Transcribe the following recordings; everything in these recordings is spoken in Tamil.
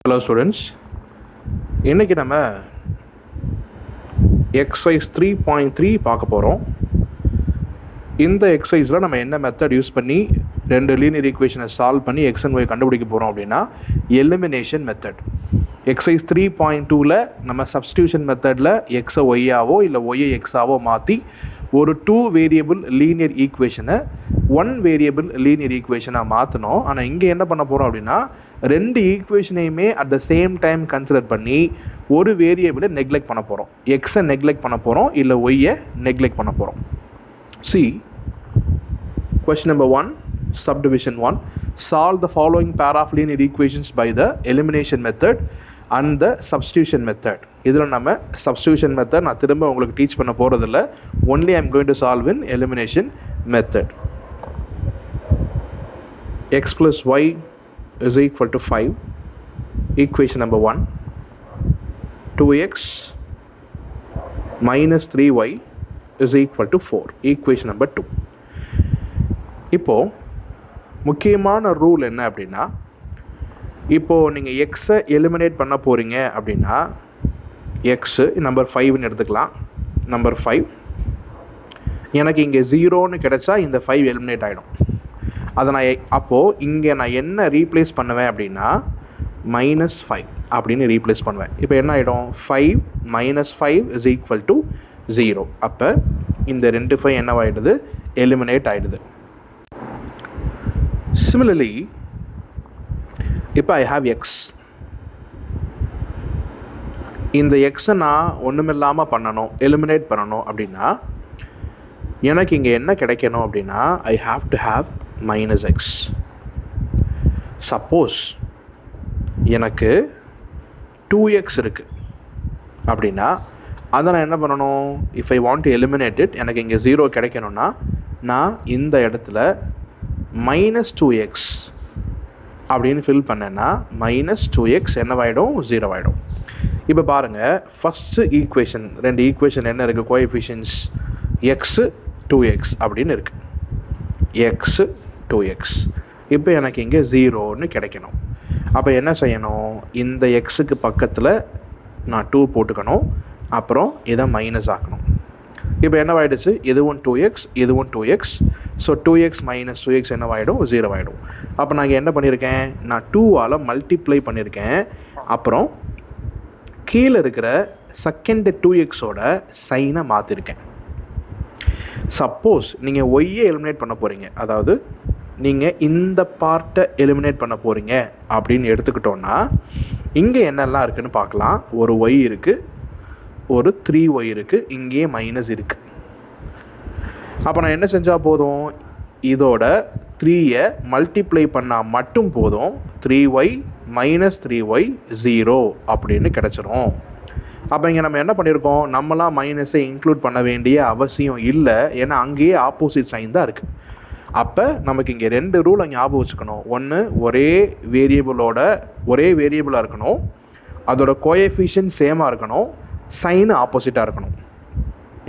Hello students, இன்னைக்கு நம்ம exercise 3.3 பார்க்க போகிறோம். இந்த எக்ஸசைஸில் நம்ம என்ன மெத்தட் யூஸ் பண்ணி ரெண்டு லீனியர் ஈக்குவேஷனை சால்வ் பண்ணி x and y கண்டுபிடிக்க போகிறோம் அப்படின்னா எலிமினேஷன் மெத்தட். எக்ஸசைஸ் 3.2ல் நம்ம சப்ஸ்டியூஷன் மெத்தடில் எக்ஸை ஒய்யாவோ இல்லை ஒய்யை எக்ஸாவோ மாற்றி ஒரு 2 வேரியபிள் லீனியர் ஈக்குவேஷனை 1 வேரியபிள் லீனியர் ஈக்குவேஷனாக மாற்றணும். ஆனால் இங்கே என்ன பண்ண போகிறோம் அப்படின்னா ரெண்டு ஈக்குவேஷனையுமே at the same time consider பண்ணி ஒரு வேரியபிளை நெக்லெக்ட் பண்ண போகிறோம். எக்ஸை நெக்லெக்ட் பண்ண போகிறோம் இல்லை ஒய்யை நெக்லெக்ட் பண்ண போகிறோம். See, question number 1, subdivision 1. Solve the following pair of linear equations by the elimination method and the substitution method. இதில் நம்ம substitution method நான் திரும்ப உங்களுக்கு டீச் பண்ண போகிறதில்ல. Only I am going to solve in elimination method. X plus y is equal to 5. Equation number 1. 2x minus 3y is equal to 4. Equation number 2. இப்போ முக்கியமான ரூல் என்ன அப்படின்னா, இப்போ நீங்கள் எக்ஸை எலிமினேட் பண்ண போகிறீங்க அப்படின்னா எக்ஸு நம்பர் 5ன்னு எடுத்துக்கலாம். நம்பர் 5 எனக்கு இங்கே 0ன்னு கிடைச்சா இந்த 5 எலிமினேட் ஆகிடும். அதை நான் அப்போது இங்கே நான் என்ன ரீப்ளேஸ் பண்ணுவேன் அப்படின்னா -5 அப்படின்னு ரீப்ளேஸ் பண்ணுவேன். இப்போ என்ன ஆகிடும், 5 - 5 is equal to 0. அப்போ இந்த 2 5 என்னவாயிடுது, எலிமினேட் ஆகிடுது. Similarly, இப்போ I have x. இந்த எக்ஸை நான் ஒன்றுமில்லாமல் பண்ணணும், எலிமினேட் பண்ணணும் அப்படின்னா எனக்கு இங்கே என்ன கிடைக்கணும் அப்படின்னா I have to have -x. Suppose எனக்கு 2x இருக்குது அப்படின்னா அதை நான் என்ன பண்ணணும், if I want to eliminate it, எனக்கு இங்கே 0 கிடைக்கணும்னா நான் இந்த இடத்துல -2x அப்படின்னு ஃபில் பண்ணேன்னா -2x என்னவாயிடும், 0 ஆகிடும். இப்போ பாருங்கள், ஃபஸ்ட்டு ஈக்குவேஷன், ரெண்டு ஈக்குவேஷன் என்ன இருக்குது, கோஎஃபிஷியன்ட்ஸ் x 2x அப்படின்னு இருக்குது. x 2x. இப்போ எனக்கு இங்கே 0ன்னு கிடைக்கணும். அப்போ என்ன செய்யணும், இந்த எக்ஸுக்கு பக்கத்தில் நான் 2 போட்டுக்கணும், அப்புறம் இதை மைனஸ் ஆக்கணும். இப்போ என்னவாயிடுச்சு, இதுவும் 2x இதுவும் 2x. ஸோ 2x - 2x என்னவாயிடும், 0 ஆகிடும். அப்போ நான் இங்கே என்ன பண்ணியிருக்கேன், நான் 2ஆல் மல்டிப்ளை பண்ணியிருக்கேன். அப்புறம் கீழே இருக்கிற செகண்ட் 2xோட சைனை மாற்றிருக்கேன். சப்போஸ் நீங்கள் ஒய்யை எலிமினேட் பண்ண போகிறீங்க, அதாவது நீங்கள் இந்த பார்ட்டை எலிமினேட் பண்ண போகிறீங்க அப்படின்னு எடுத்துக்கிட்டோன்னா இங்கே என்னெல்லாம் இருக்குதுன்னு பார்க்கலாம். ஒரு y இருக்குது, ஒரு 3y இருக்குது, இங்கேயே மைனஸ் இருக்குது. அப்போ நான் என்ன செஞ்சால் போதும், இதோட 3யை மல்டிப்ளை பண்ணால் மட்டும் போதும், 3y - 3y 0 அப்படின்னு கிடச்சிரும். அப்போ இங்கே நம்ம என்ன பண்ணியிருக்கோம், நம்மளாம் மைனஸை இன்க்ளூட் பண்ண வேண்டிய அவசியம் இல்லை, ஏன்னா அங்கேயே ஆப்போசிட் சைன் தான் இருக்குது. அப்போ நமக்கு இங்கே ரெண்டு ரூலை ஞாபகம் வச்சுக்கணும். ஒன்று, ஒரே வேரியபிளாக இருக்கணும், அதோட கோஎஃபிஷியன்ட் சேமாக இருக்கணும், சைன் ஆப்போசிட்டாக இருக்கணும்.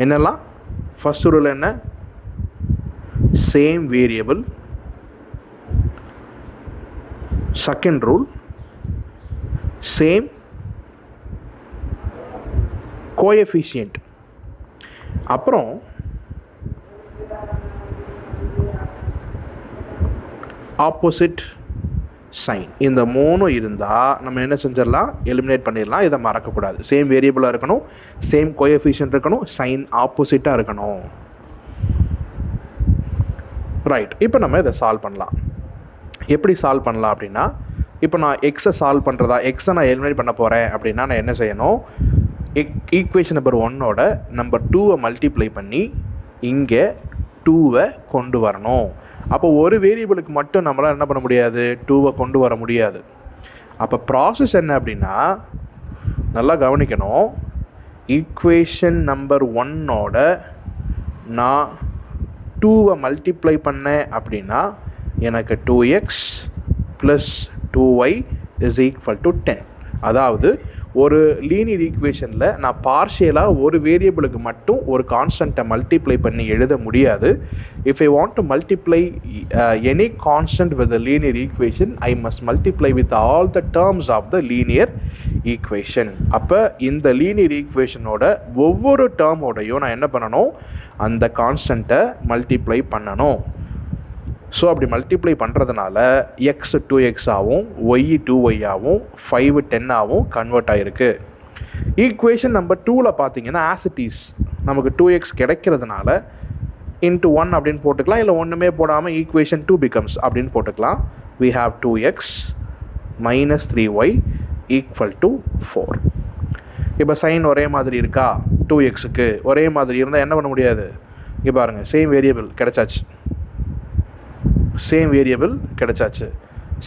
என்னெல்லாம், ஃபர்ஸ்ட் ரூல் என்ன, same variable. Second rule, same coefficient. அப்புறம் ஆப்போசிட் சைன். இந்த மூணும் இருந்தால் நம்ம என்ன செஞ்சிடலாம், எலிமினேட் பண்ணிடலாம். இதை மறக்கக்கூடாது. சேம் வேரியபிளாக இருக்கணும், சேம் கோஎஃபிஷியன்ட் இருக்கணும், சைன் ஆப்போசிட்டாக இருக்கணும். ரைட், இப்போ நம்ம இதை சால்வ் பண்ணலாம். எப்படி சால்வ் பண்ணலாம் அப்படின்னா, இப்போ நான் எக்ஸை சால்வ் பண்ணுறதா, எக்ஸை நான் எலிமினேட் பண்ண போகிறேன் அப்படின்னா நான் என்ன செய்யணும், ஈக்குவேஷன் நம்பர் 1ஓட நம்பர் 2வை மல்டிப்ளை பண்ணி இங்கே 2வை கொண்டு வரணும். அப்போ ஒரு வேரியபிளுக்கு மட்டும் நம்மளால் என்ன பண்ண முடியாது, 2வை கொண்டு வர முடியாது. அப்போ ப்ராசஸ் என்ன அப்படின்னா, நல்லா கவனிக்கணும். ஈக்குவேஷன் நம்பர் 1ஓட நான் 2வை மல்டிப்ளை பண்ணேன் அப்படின்னா எனக்கு 2x + 2y is equal to 10. அதாவது ஒரு லீனியர் ஈக்குவேஷனில் நான் பார்ஷியலாக ஒரு வேரியபிளுக்கு மட்டும் ஒரு கான்ஸ்டண்ட்டை மல்டிப்ளை பண்ணி எழுத முடியாது. If I want to multiply any constant with the linear equation I must multiply with all the terms of the linear equation. அப்போ இந்த லீனியர் ஈக்குவேஷனோட ஒவ்வொரு டேர்மோடையும் நான் என்ன பண்ணணும், அந்த கான்ஸ்டண்ட்டை மல்டிப்ளை பண்ணணும். ஸோ அப்படி மல்டிப்ளை பண்ணுறதுனால எக்ஸ் 2x ஆகும், ஒய் 2y ஆகும், 5 10 ஆகும் கன்வெர்ட் ஆகிருக்கு. ஈக்குவேஷன் நம்பர் 2ல் பார்த்தீங்கன்னா ஆஸ் இட் இஸ் நமக்கு 2x கிடைக்கிறதுனால இன்ட்டு 1 அப்படின்னு போட்டுக்கலாம், இல்லை ஒன்றுமே போடாமல் ஈக்குவேஷன் 2 பிகம்ஸ் அப்படின்னு போட்டுக்கலாம். we have 2x minus 3y equal to 4. இப்போ சைன் ஒரே மாதிரி இருக்கா, 2xக்கு ஒரே மாதிரி இருந்தால் என்ன பண்ண முடியாது, இங்கே பாருங்கள் சேம் வேரியபிள் கிடைச்சாச்சு, சேம் வேரியபிள் கிடைச்சாச்சு,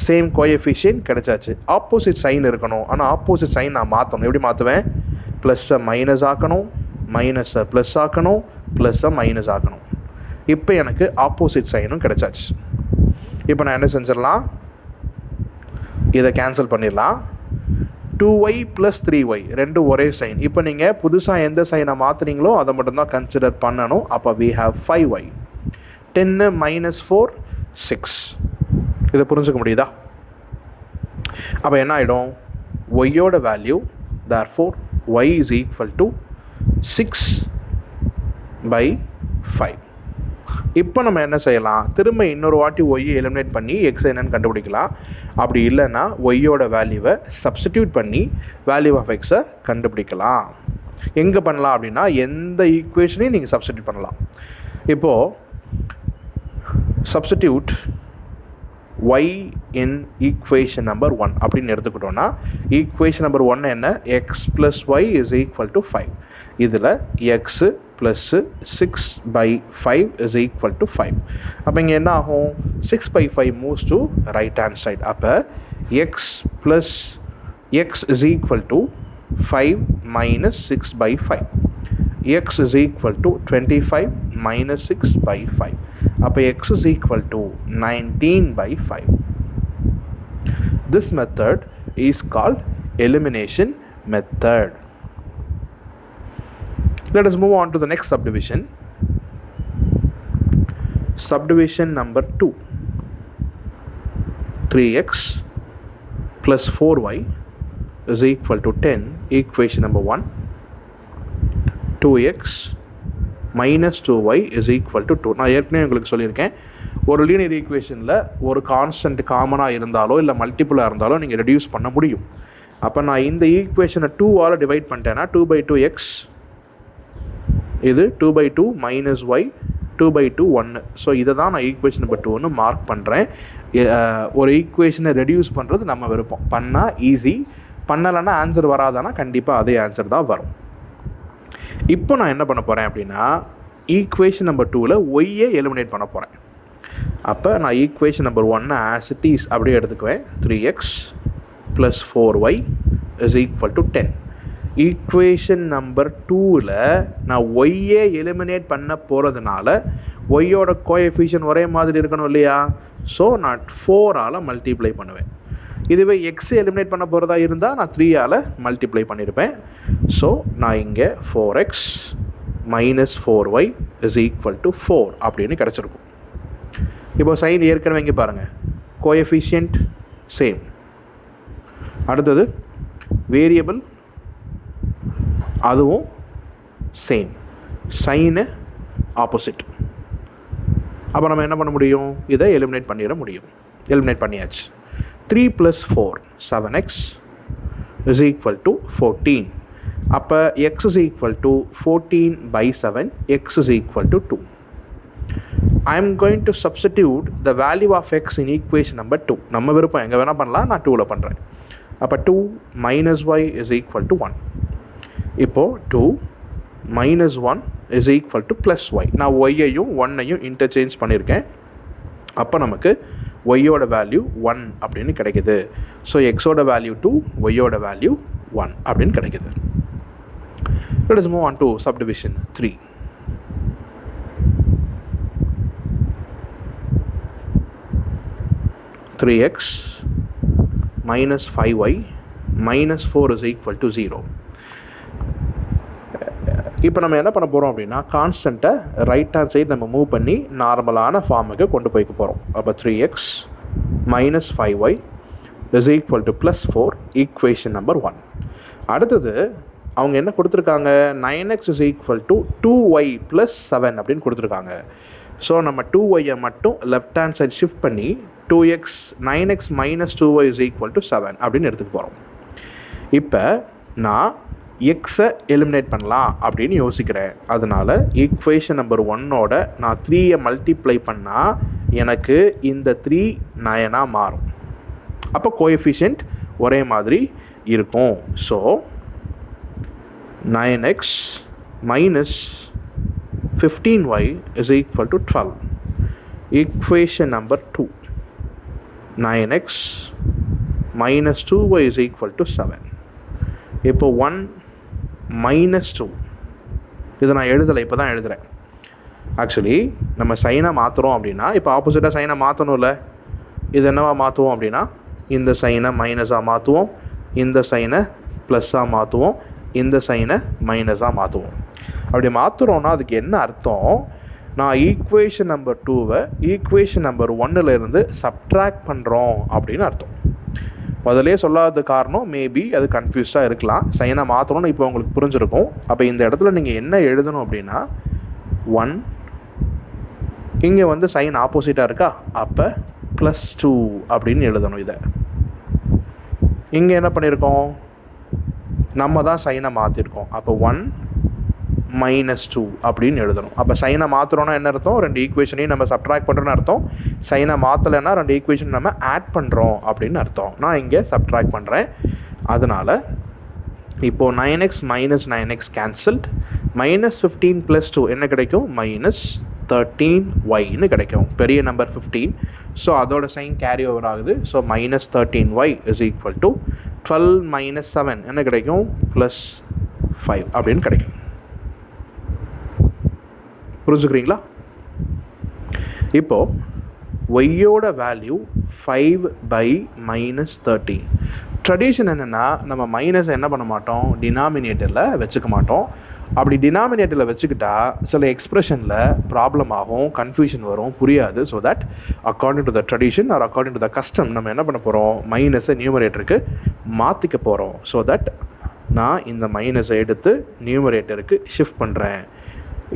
சேம் கோஎஃபிஷியன்ட் கிடைச்சாச்சு. ஆப்போசிட் சைன் இருக்கணும், ஆனால் ஆப்போசிட் சைன் நான் மாற்றணும். எப்படி மாற்றுவேன், ப்ளஸ்ஸை மைனஸ் ஆக்கணும், மைனஸை ப்ளஸ் ஆக்கணும், ப்ளஸ்ஸை மைனஸ் ஆக்கணும். இப்போ எனக்கு ஆப்போசிட் சைனும் கிடைச்சாச்சு. இப்போ நான் என்ன செஞ்சிடலாம், இதை கேன்சல் பண்ணிடலாம். 2y + 3y ரெண்டும் ஒரே சைன். இப்போ நீங்கள் புதுசாக எந்த சைனை மாற்றுறீங்களோ அதை மட்டும்தான் கன்சிடர் பண்ணணும். அப்போ we have 5y. 10 - 4 6. இதை புரிஞ்சுக்க முடியுதா? அப்போ என்ன ஆகிடும், ஒய்யோட value therefore y is equal to 6/5. இப்போ நம்ம என்ன செய்யலாம், திரும்ப இன்னொரு வாட்டி ஒய்யை எலிமினேட் பண்ணி எக்ஸ் என்னன்னு கண்டுபிடிக்கலாம். அப்படி இல்லைன்னா ஒய்யோட வேல்யூவை சப்ஸ்டிடியூட் பண்ணி வேல்யூ ஆஃப் எக்ஸை கண்டுபிடிக்கலாம். எங்கே பண்ணலாம் அப்படின்னா எந்த ஈக்குவேஷனையும் நீங்கள் சப்ஸ்டிடியூட் பண்ணலாம். இப்போது substitute y in equation number 1 அப்படின்னு எடுத்துக்கிட்டோம்னா equation number 1 என்ன, x plus y is equal to 5. இதில் x plus 6/5 is equal to 5. அப்போ இங்கே என்ன ஆகும், 6/5 moves to right hand side. அப்போ x is equal to 5 minus 6/5. x is equal to 25 minus 6/5. அப்போ x is equal to 19/5. This method is called elimination method. Let us move on to the next subdivision. Subdivision number 2. 3x plus 4y is equal to 10. Equation number 1. 2x minus 2y is equal to 2. நான் ஏற்கனவே உங்களுக்கு சொல்லியிருக்கேன், ஒரு லீனியர் ஈக்குவேஷனில் ஒரு கான்ஸ்டன்ட் காமனாக இருந்தாலோ இல்லை மல்டிப்புளாக இருந்தாலோ நீங்கள் ரெடியூஸ் பண்ண முடியும். அப்போ நான் இந்த ஈக்குவேஷனை 2ஆல் டிவைட் பண்ணிட்டேன்னா 2/2x, இது 2/2 minus y 2/2 1. ஸோ இதை தான் நான் ஈக்குவேஷன் நம்பர் 2ன்னு மார்க் பண்ணுறேன். ஒரு ஈக்குவேஷனை ரெடியூஸ் பண்ணுறது நம்ம விருப்பம், பண்ணால் ஈஸி, பண்ணலைன்னா ஆன்சர் வராதானா கண்டிப்பாக அதே ஆன்சர் தான் வரும். இப்போ நான் என்ன பண்ண போகிறேன் அப்படின்னா ஈக்குவேஷன் நம்பர் 2ல் ஒய்யை எலிமினேட் பண்ண போகிறேன். அப்போ நான் equation number 1 as it is அப்படியே எடுத்துக்குவேன். 3x plus 4y is equal to 10. Equation number 2ல் நான் ஒய்யை எலிமினேட் பண்ண போகிறதுனால ஒய்யோட கோஎஃபிஷியன்ட் ஒரே மாதிரி இருக்கணும் இல்லையா, ஸோ நான் 4ஆல் மல்டிப்ளை பண்ணுவேன். இதுவே எக்ஸ் எலிமினேட் பண்ண போகிறதா இருந்தால் நான் 3ஆல் மல்டிப்ளை பண்ணியிருப்பேன். ஸோ நான் இங்கே 4x minus 4y is equal to 4 அப்படின்னு கிடச்சிருக்கும். இப்போ சைன் ஏற்கனவே இங்கே பாருங்கள், கோஎஃபிஷியன்ட் சேம். அடுத்தது வேரியபிள் அதுவும் சேம், சைனு ஆப்போசிட். அப்போ நம்ம என்ன பண்ண முடியும், இதை எலிமினேட் பண்ணிட முடியும். எலிமினேட் பண்ணியாச்சு. 3 plus 4 7x is equal to 14. அப்போ x is equal to 14/7, x is equal to 2. I am going to substitute the value of x in equation number 2. நம்ம விருப்பம் எங்கே வேணால் பண்ணலாம், நான் 2ல் பண்ணுறேன். அப்போ 2 minus y is equal to 1. இப்போது 2 minus 1 is equal to plus y. நான் ஒய்யையும் 1ஐயும் இன்டர்சேஞ்ச் பண்ணியிருக்கேன். அப்போ நமக்கு ஒய்யோட வேல்யூ 1 அப்படின்னு கிடைக்குது. ஸோ எக்ஸோட வேல்யூ 2, ஒய்யோட வேல்யூ 1 அப்படின்னு கிடைக்குது. Let us move on to subdivision 3. 3x minus 5y minus 4 is equal to 0. இப்போ நம்ம என்ன பண்ண போகிறோம் அப்படின்னா கான்ஸ்டண்ட்டை ரைட் ஹேண்ட் சைடு நம்ம மூவ் பண்ணி நார்மலான ஃபார்முக்கு கொண்டு போய்க்க போகிறோம். அப்போ 3x minus 5y is equal to plus 4 equation number 1. அடுத்தது அவங்க என்ன கொடுத்துருக்காங்க, 9x is equal to 2y plus 7 அப்படின்னு கொடுத்துருக்காங்க. ஸோ நம்ம 2yயை மட்டும் லெஃப்ட் ஹேண்ட் சைட் ஷிஃப்ட் பண்ணி 9x minus 2y is equal to 7 அப்படின்னு எடுத்துக்க போகிறோம். இப்போ நான் எக்ஸை எலிமினேட் பண்ணலாம் அப்படின்னு யோசிக்கிறேன். அதனால ஈக்குவேஷன் நம்பர் 1ஓட நான் 3யை மல்டிப்ளை பண்ணால் எனக்கு இந்த 3 9ஆக மாறும். அப்போ கோஎஃபிஷியன்ட் ஒரே மாதிரி இருக்கும். So 9x minus 15y is equal to 12. Equation number 2. 9x minus 2y is equal to 7. இப்போ 1 minus 2 இதை நான் எழுதலை, இப்போ தான் எழுதுகிறேன். ஆக்சுவலி நம்ம சைனை மாற்றுறோம் அப்படின்னா இப்போ ஆப்போசிட்டாக சைனை மாற்றணும்ல. இது என்னவா மாற்றுவோம் அப்படின்னா இந்த சைனை மைனஸாக மாற்றுவோம், இந்த சைனை ப்ளஸ்ஸாக மாற்றுவோம், இந்த சைனை மைனஸாக மாற்றுவோம். அப்படி மாற்றுறோன்னா அதுக்கு என்ன அர்த்தம், நான் ஈக்குவேஷன் நம்பர் 2வை ஈக்குவேஷன் நம்பர் 1லேருந்து சப்ட்ராக்ட் பண்ணுறோம் அப்படின்னு அர்த்தம். முதலே சொல்லாத காரணம் மேபி அது கன்ஃபியூஸாக இருக்கலாம். சைனை மாற்றணும்னு இப்போ உங்களுக்கு புரிஞ்சிருக்கும். அப்போ இந்த இடத்துல நீங்கள் என்ன எழுதணும் அப்படின்னா 1 இங்கே வந்து சைன் ஆப்போசிட்டாக இருக்கா, அப்போ +2 அப்படின்னு எழுதணும். இதை இங்கே என்ன பண்ணியிருக்கோம், நம்ம தான் சைனை மாற்றிருக்கோம். அப்போ 1 -2 அப்படின்னு எழுதணும். அப்போ சைனை மாற்றுறோன்னா என்ன அர்த்தம், ரெண்டு ஈக்குவேஷனையும் நம்ம சப்ட்ராக்ட் பண்ணுறோன்னு அர்த்தம். சைனை மாற்றலைன்னா ரெண்டு ஈக்குவேஷன் நம்ம ஆட் பண்ணுறோம் அப்படின்னு அர்த்தம். நான் இங்கே சப்ட்ராக்ட் பண்ணுறேன். அதனால் இப்போது 9x minus 9x கேன்சல்ட், -15 + 2 என்ன கிடைக்கும், -13y கிடைக்கும். பெரிய நம்பர் 15, ஸோ அதோட சைன் கேரி ஓவர் ஆகுது. So -13y is equal to 12 minus 7 என்ன கிடைக்கும், +5 அப்படின்னு கிடைக்கும். புரிஞ்சுக்கிறீங்களா? இப்போ ஒய்யோட வேல்யூ 5/-13. ட்ரெடிஷன் என்னென்னா நம்ம மைனஸ் என்ன பண்ண மாட்டோம், டினாமினேட்டரில் வச்சுக்க மாட்டோம். அப்படி டினாமினேட்டரில் வச்சுக்கிட்டா சில எக்ஸ்பிரஷனில் ப்ராப்ளம் ஆகும், கன்ஃபியூஷன் வரும், புரியாது. So that according to the tradition or according to the custom நம்ம என்ன பண்ண போகிறோம், மைனஸை நியூமரேட்டருக்கு மாற்றிக்க போகிறோம். ஸோ தட் நான் இந்த மைனஸை எடுத்து நியூமரேட்டருக்கு ஷிஃப்ட் பண்ணுறேன்.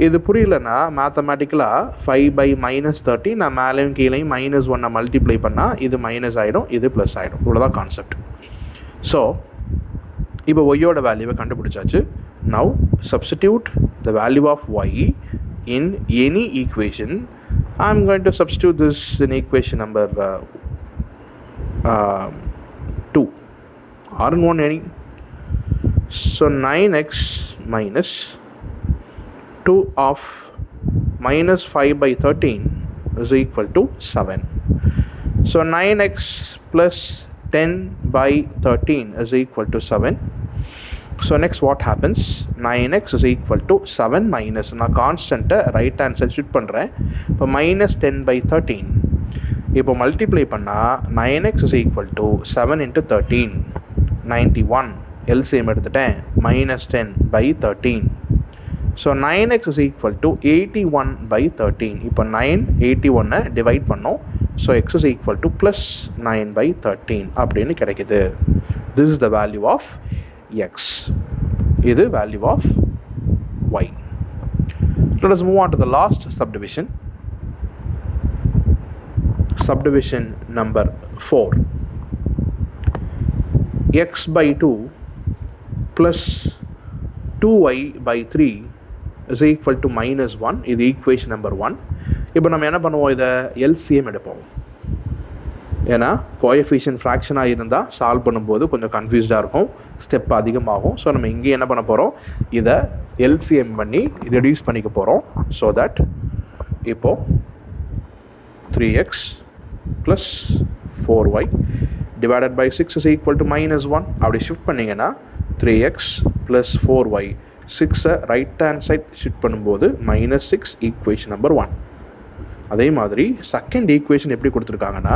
இது புரியலன்னா மேத்தமேட்டிக்கலாக 5/-13 நான் மேலேயும் கீழேயும் -1 மல்டிப்ளை பண்ணால் இது மைனஸ் ஆகிடும், இது ப்ளஸ் ஆகிடும். இவ்வளோதான் கான்செப்ட். ஸோ இப்போ ஒய்யோட வேல்யூவை கண்டுபிடிச்சாச்சு. Now substitute the value of y in any equation. I am going to substitute this in equation number 2 or in 1 any. So 9x minus 2 of -5/13 is equal to 7. So 9x plus 10/13 is equal to 7. So next what happens, 9x is equal to 7 minus, நான் கான்ஸ்டண்ட்டை ரைட் ஹேண்ட் சைட் ஷிஃப்ட் பண்ணுறேன். இப்போ -10/13 இப்போ மல்டிப்ளை பண்ணால் 9x is equal to 7 into 13 91. LCM எடுத்துட்டேன், -10/13. So 9x is equal to 81/13. இப்போ 981 டிவைட் பண்ணோம். So x is equal to +9/13 அப்படின்னு கிடைக்குது. This is the value of x. இது value of y. Let us move on to the last subdivision. Subdivision number 4. x/2 plus 2y/3 is equal to -1. இது equation number 1. இப்போ நம்ம என்ன பண்ணுவோம், இதை LCM எடுப்போம். ஏன்னா கோஎஃபிஷியன்ட் ஃப்ராக்ஷனாக இருந்தால் சால்வ் பண்ணும்போது கொஞ்சம் கன்ஃபியூஸ்டாக இருக்கும், ஸ்டெப் அதிகமாகும். ஸோ நம்ம இங்கே என்ன பண்ண போகிறோம், இதை LCM பண்ணி ரெடியூஸ் பண்ணிக்க போகிறோம். ஸோ தட் இப்போது 3x plus 4y divided by 6 is equal to -1. அப்படி ஷிஃப்ட் பண்ணிங்கன்னா 3x plus 4y 6 right hand side shift பண்ணும்போது -6 ஈக்குவேஷன் நம்பர் 1. அதே மாதிரி செகண்ட் ஈக்குவேஷன் எப்படி கொடுத்துருக்காங்கன்னா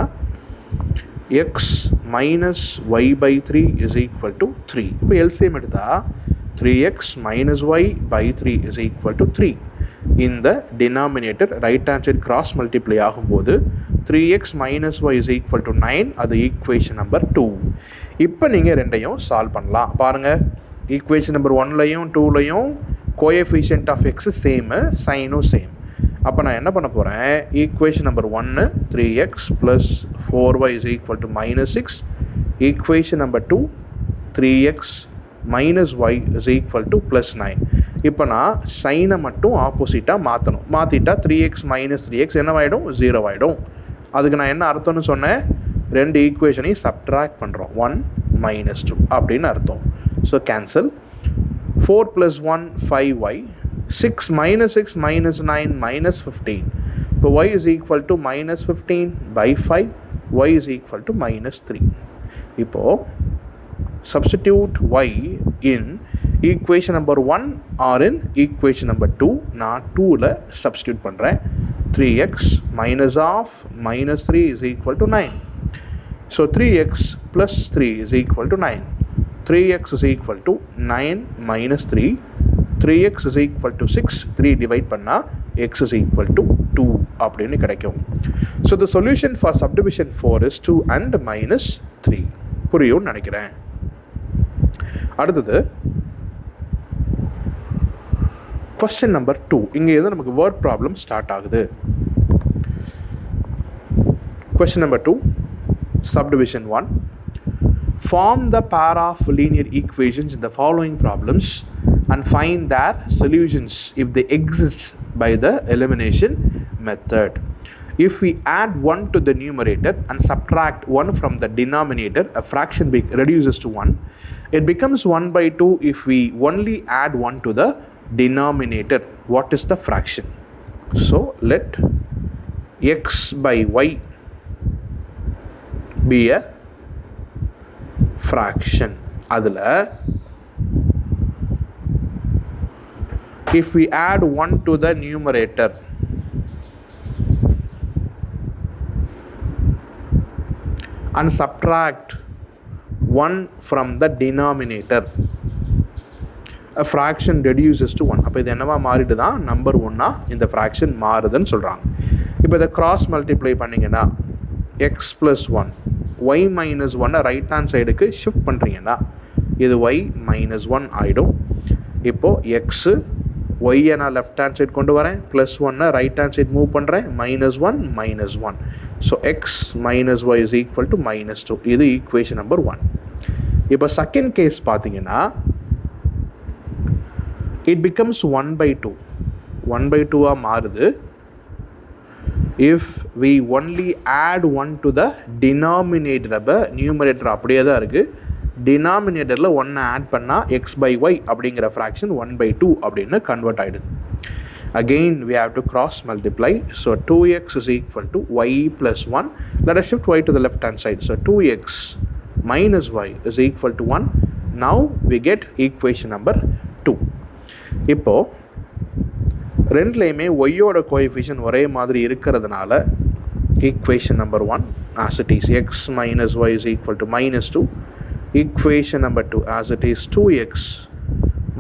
x minus y by 3 is equal to 3. இப்போ LCM எடுத்தா 3x minus y by 3 is equal to 3. இந்த denominator right hand side cross multiply ஆகும்போது 3x minus y is equal to 9. அது equation number 2. இப்போ நீங்கள் ரெண்டையும் சால்வ் பண்ணலாம். பாருங்க equation number 1லையும் 2லையும் coefficient of x சேம், சைனும் சேம். அப்போ நான் என்ன பண்ண போகிறேன், equation number 1 3x plus 4y is equal to minus 6. Equation number 2 3x minus y is equal to plus 9. இப்போ நான் சைனை மட்டும் ஆப்போசிட்டாக மாற்றணும். மாற்றிட்டா 3x மைனஸ் 3x என்னவாயிடும், 0 ஆகிடும். அதுக்கு நான் என்ன அர்த்தம்னு சொன்னேன், ரெண்டு ஈக்குவேஷனையும் சப்ட்ராக்ட் பண்ணுறோம், 1 minus 2 அப்படின்னு அர்த்தம். So cancel. 4 plus 1 5y, 6 minus 6 minus 9 minus 15. So y is equal to minus 15 by 5. Y is equal to minus 3. இப்போ substitute y in equation number 1 or in equation number 2. நான் 2ல substitute பண்றேன். 3x minus of minus 3 is equal to 9. So 3x plus 3 is equal to 9. 3x is equal to 9 minus 3. 3x is equal to 6. 3 divide பண்ணா x is equal to 2 அப்படின்னு கிடைக்கும். So the solution for subdivision 4 is 2 and minus 3. புரியும்னு நினைக்கிறேன். அடுத்தது question number 2. இங்க எது நமக்கு word problem start ஆகுது. Question number 2, subdivision 1. Form the pair of linear equations in the following problems and find their solutions if they exist by the elimination method. If we add 1 to the numerator and subtract 1 from the denominator, a fraction reduces to 1. It becomes 1 by 2 if we only add 1 to the denominator. What is the fraction? So let x by y be a fraction. அதுல if we add 1 to the numerator and subtract 1 from the denominator, a fraction reduces to 1. அப்போ இது என்னவா மாறிட்டு தான் நம்பர் 1 இந்த fraction மாறுதுன்னு சொல்றாங்க. இப்போ இதை கிராஸ் மல்டிப்ளை பண்ணீங்கன்னா x plus 1, y minus 1 right hand சைடுக்கு ஷிஃப்ட் பண்ணுறீங்கன்னா இது y minus 1 ஆகிடும். இப்போ x y நான் லெஃப்ட் ஹேண்ட் சைடு கொண்டு வரேன், plus 1 right hand side move பண்ணுறேன், minus 1 minus 1. So x minus y is equal to minus 2. இது ஈக்குவேஷன் நம்பர் 1. இப்போ செகண்ட் கேஸ் பார்த்தீங்கன்னா it becomes 1 by 2. 1 by 2 மாறுது if we only add 1 to the denominator. அப்போ நியூமரேட்டர் அப்படியே தான் இருக்குது, டினாமினேட்டரில் 1 ஆட் பண்ணால் x by y அப்படிங்கிற ஃப்ராக்ஷன் 1 by 2 அப்படின்னு கன்வெர்ட் ஆகிடுது. Again we have to cross multiply. So 2x is equal to y plus 1. Let us shift y to the left hand side. So 2x minus y is equal to 1. Now we get equation number 2. இப்போ ரெண்டுலையுமே ஒய்யோட கோஎஃபிஷியன்ட் ஒரே மாதிரி இருக்கிறதுனால equation number 1 as it is x minus y is equal to minus 2. Equation number 2 as it is 2x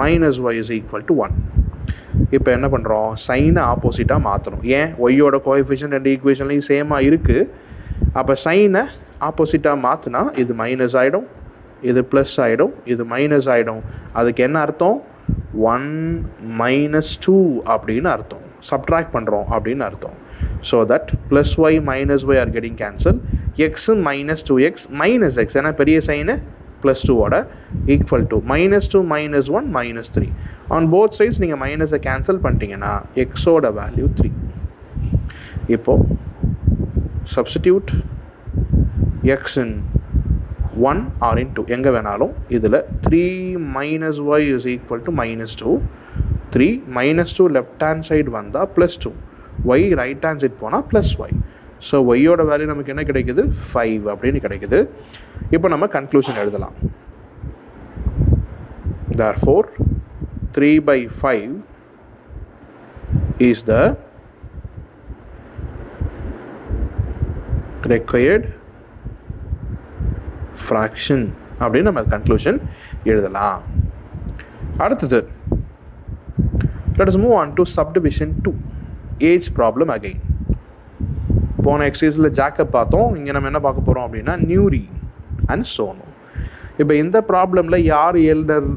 minus y is equal to 1. இப்போ என்ன பண்ணுறோம், சைனை ஆப்போசிட்டாக மாற்றணும். ஏன், ஒய்யோட கோஎஃபிஷியன்ட் ரெண்டு ஈக்குவேஷன்லையும் சேமாக இருக்குது. அப்போ சைனை ஆப்போசிட்டாக மாற்றினா இது மைனஸ் ஆகிடும், இது ப்ளஸ் ஆகிடும், இது மைனஸ் ஆகிடும். அதுக்கு என்ன அர்த்தம், 1 minus 2 அப்படின்னு அர்த்தம், சப்ட்ராக்ட் பண்ணுறோம் அப்படின்னு அர்த்தம். So that plus y minus y are getting cancel. X minus 2x minus x, ஏன்னா பெரிய சைனு ப்ளஸ் 2ஓட equal to minus 2 minus 1 minus 3. On both sides நீங்கள் மைனஸை கேன்சல் பண்ணிட்டீங்கன்னா எக்ஸோட வேல்யூ 3. இப்போது substitute x in 1 or in 2 எங்கே வேணாலும். இதில் 3 minus y is equal to minus 2. 3 minus 2 left hand side வந்தால் plus 2. y right hand side போனால் plus y. ஸோ ஒய்யோட வேல்யூ நமக்கு என்ன கிடைக்குது, 5 அப்படின்னு கிடைக்குது. இப்போ நம்ம கன்க்ளூஷன் எழுதலாம். Therefore 3 by 5 is the required fraction அப்படின்னு நம்ம கன்க்ளூஷன் எழுதலாம். அடுத்தது let us move on to subdivision 2, age problem again. போன எக்ஸசைஸ்ல ஜாக்கப் பார்த்தோம், இங்க நம்ம என்ன பார்க்க போறோம் அப்படின்னா நியூரி அண்ட் சோனு. இப்போ இந்த ப்ராப்ளம்ல யார் எல்டர்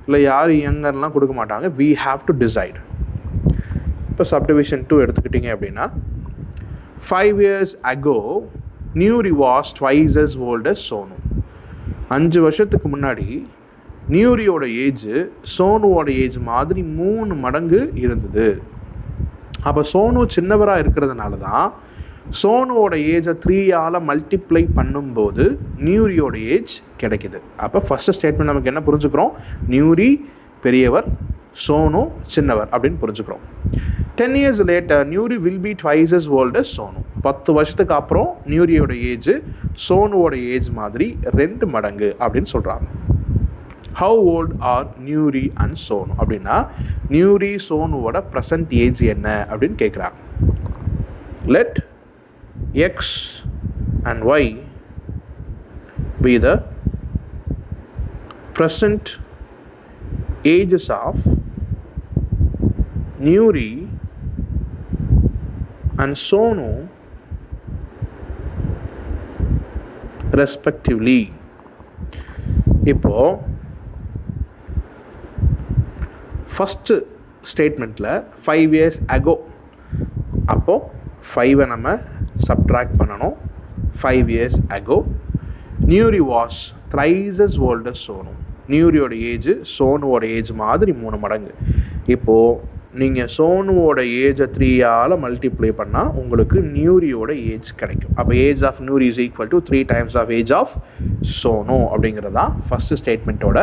இல்லை யார் யங்கர்லாம் கொடுக்க மாட்டாங்க, we have to decide. இப்போ subdivision 2 எடுத்துக்கிட்டீங்க அப்படின்னா 5 years ago Nuri was twice as old as Sonu. 5 வருஷத்துக்கு முன்னாடி நியூரியோட ஏஜ் சோனுவோட ஏஜ் மாதிரி 3 மடங்கு இருந்தது. அப்போ சோனு சின்னவராக இருக்கிறதுனால தான் சோனுவோட ஏஜை 3ஆல் மல்டிப்ளை பண்ணும்போது நியூரியோட ஏஜ் கிடைக்குது. அப்போ ஃபர்ஸ்ட் ஸ்டேட்மெண்ட் நமக்கு என்ன புரிஞ்சுக்கிறோம், நியூரி பெரியவர், சோனு சின்னவர் அப்படின்னு புரிஞ்சுக்கிறோம். 10 years later Nuri will be twice as old as Sonu. 10 வருஷத்துக்கு அப்புறம் நியூரியோட ஏஜ் சோனுவோட ஏஜ் மாதிரி 2 மடங்கு அப்படின்னு சொல்றாங்க. How old are Nuri and Sonu அப்படின்னா நியூரி சோனுவோட ப்ரெசன்ட் ஏஜ் என்ன அப்படின்னு கேட்குறாங்க. Let x and y be the present ages of நியூரி and சோனு respectively. இப்போ ஃபர்ஸ்ட் ஸ்டேட்மெண்ட்ல 5 years ago, அப்போ 5 நம்ம சப்ட்ராக்ட் பண்ணணும். 5 years ago Nuri was thrice as old as Sonu. நியூரியோட ஏஜ் சோனுவோட ஏஜ் மாதிரி 3 மடங்கு. இப்போ நீங்க சோனுவோட ஏஜை 3ஆல் மல்டிப்ளை பண்ணா உங்களுக்கு நியூரியோட ஏஜ் கிடைக்கும். அப்போ age of Nuri is equal to 3 times of age of Sonu அப்படிங்கிறதா ஃபர்ஸ்ட் ஸ்டேட்மெண்ட்டோட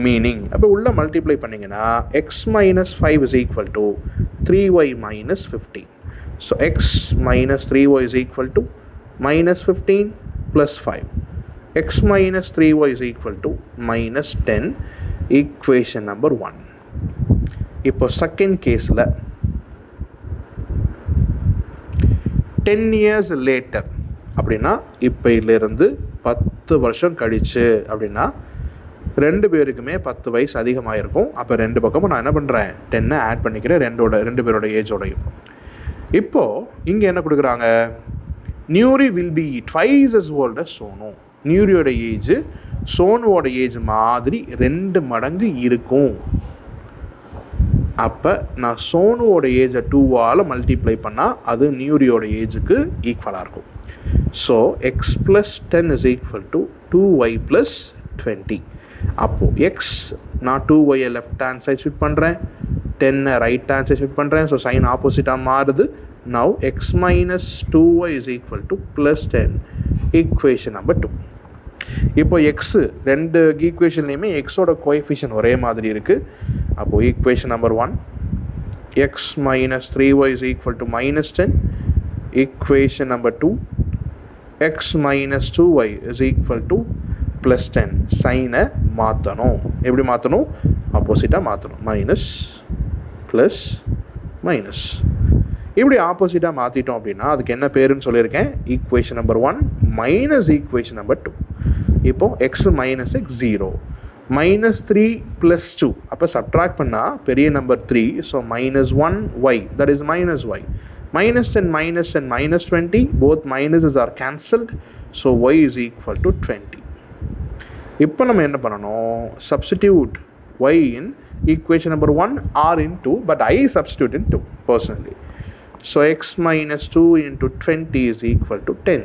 மீனிங். அப்போ உள்ள மல்டிப்ளை பண்ணீங்கன்னா x minus 5 is equal to 3y minus 15. So x minus 3y is equal to minus 15 plus 5. x minus 3y is equal to minus 10. Equation number 1. இப்போ செகண்ட் கேஸில் 10 years later அப்படின்னா இப்போ இதிலிருந்து 10 வருஷம் கழிச்சு அப்படின்னா 2 பேருக்குமே 10 வயசு அதிகமாக இருக்கும். அப்போ 2 பக்கமும் நான் என்ன பண்ணுறேன், 10 ஆட் பண்ணிக்கிறேன் 2 பேரோட ஏஜோடையும். இப்போ இங்கே என்ன கொடுக்குறாங்க, Nuri will be twice as old as Sonu. நியூரியோட ஏஜ் சோனுவோட ஏஜ் மாதிரி 2 மடங்கு இருக்கும். அப்போ நான் சோனுவோட ஏஜை 2ஆல் மல்டிப்ளை பண்ணால் அது நியூரியோட ஏஜுக்கு ஈக்குவலாக இருக்கும். So X plus 10 is equal to 2y plus 20. அப்போது எக்ஸ் நான் 2y left hand side shift பண்ணுறேன், 10 ரைட் ஹேண்ட் சைட் ஷிஃப்ட் பண்ணுறேன். ஸோ சைன் ஆப்போசிட்டாக மாறுது. Now X minus 2y is equal to plus 10. Equation number 2. இப்போ எக்ஸ் 2 ஈக்குவேஷன்லையுமே எக்ஸோட கோஎஃபிஷியன்ட் ஒரே மாதிரி இருக்குது. அப்போ equation number 1 x minus 3y is equal to minus 10. Equation number 2 x minus 2y is equal to plus 10. சைனை மாற்றணும். எப்படி மாற்றணும், ஆப்போசிட்டாக மாற்றணும். மைனஸ் ப்ளஸ் மைனஸ் இப்படி ஆப்போசிட்டாக மாற்றிட்டோம் அப்படின்னா அதுக்கு என்ன பேருன்னு சொல்லியிருக்கேன், equation number 1 minus equation number 2. இப்போ x minus x 0 minus 3 plus 2. அப்போ சப்ட்ராக்ட் பண்ணால் பெரிய number 3. So minus 1y, that is minus y. minus 10 minus 10 minus 20, both minuses are cancelled. So y is equal to 20. இப்போ நம்ம என்ன பண்ணணும், substitute y in equation number 1 or in 2, but I substitute in 2 personally. So x minus 2 into 20 is equal to 10.